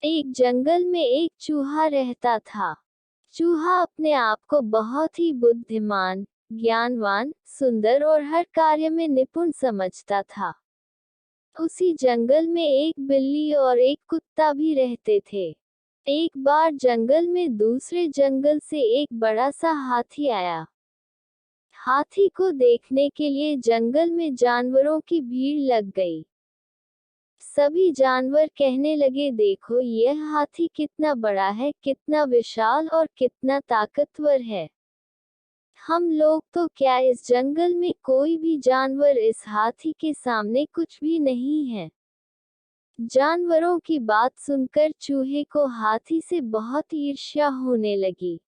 एक जंगल में एक चूहा रहता था। चूहा अपने आप को बहुत ही बुद्धिमान, ज्ञानवान, सुंदर और हर कार्य में निपुण समझता था। उसी जंगल में एक बिल्ली और एक कुत्ता भी रहते थे। एक बार जंगल में दूसरे जंगल से एक बड़ा सा हाथी आया। हाथी को देखने के लिए जंगल में जानवरों की भीड़ लग गई। सभी जानवर कहने लगे, देखो यह हाथी कितना बड़ा है, कितना विशाल और कितना ताकतवर है। हम लोग तो क्या, इस जंगल में कोई भी जानवर इस हाथी के सामने कुछ भी नहीं है। जानवरों की बात सुनकर चूहे को हाथी से बहुत ईर्ष्या होने लगी।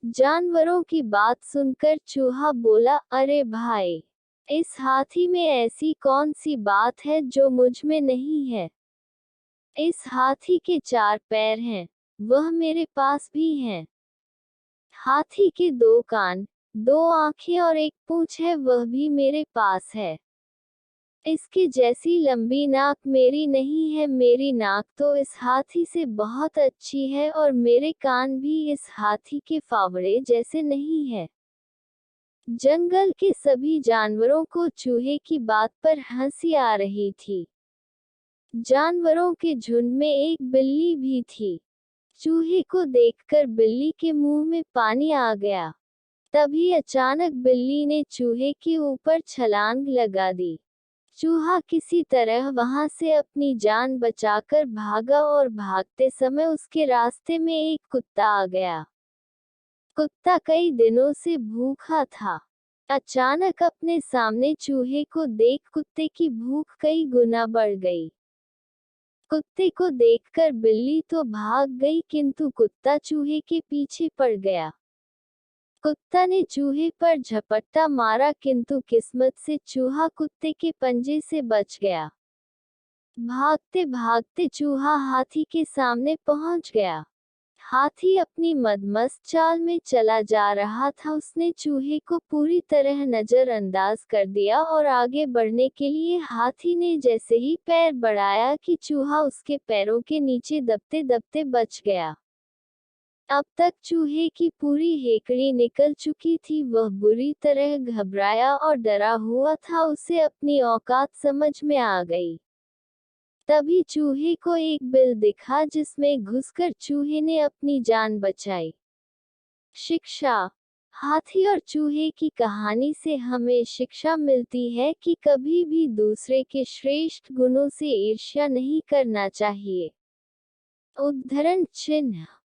जानवरों की बात सुनकर चूहा बोला, अरे भाई, इस हाथी में ऐसी कौन सी बात है जो मुझ में नहीं है। इस हाथी के 4 पैर हैं, वह मेरे पास भी हैं। हाथी के 2 कान, 2 आंखें और एक पूंछ है, वह भी मेरे पास है। इसके जैसी लंबी नाक मेरी नहीं है, मेरी नाक तो इस हाथी से बहुत अच्छी है और मेरे कान भी इस हाथी के फावड़े जैसे नहीं है। जंगल के सभी जानवरों को चूहे की बात पर हंसी आ रही थी। जानवरों के झुंड में एक बिल्ली भी थी। चूहे को देखकर बिल्ली के मुंह में पानी आ गया। तभी अचानक बिल्ली ने चूहे के ऊपर छलांग लगा दी। चूहा किसी तरह वहां से अपनी जान बचाकर भागा और भागते समय उसके रास्ते में एक कुत्ता आ गया। कुत्ता कई दिनों से भूखा था। अचानक अपने सामने चूहे को देख कुत्ते की भूख कई गुना बढ़ गई। कुत्ते को देखकर बिल्ली तो भाग गई, किंतु कुत्ता चूहे के पीछे पड़ गया। कुत्ता ने चूहे पर झपट्टा मारा, किंतु किस्मत से चूहा कुत्ते के पंजे से बच गया। भागते भागते चूहा हाथी के सामने पहुंच गया। हाथी अपनी मदमस्त चाल में चला जा रहा था। उसने चूहे को पूरी तरह नजरअंदाज कर दिया और आगे बढ़ने के लिए हाथी ने जैसे ही पैर बढ़ाया कि चूहा उसके पैरों के नीचे दबते दबते बच गया। अब तक चूहे की पूरी हेकड़ी निकल चुकी थी। वह बुरी तरह घबराया और डरा हुआ था। उसे अपनी औकात समझ में आ गई। तभी चूहे को एक बिल दिखा, जिसमें घुसकर चूहे ने अपनी जान बचाई। शिक्षा। हाथी और चूहे की कहानी से हमें शिक्षा मिलती है कि कभी भी दूसरे के श्रेष्ठ गुणों से ईर्ष्या नहीं करना चाहिए। उद्धरण चिन्ह।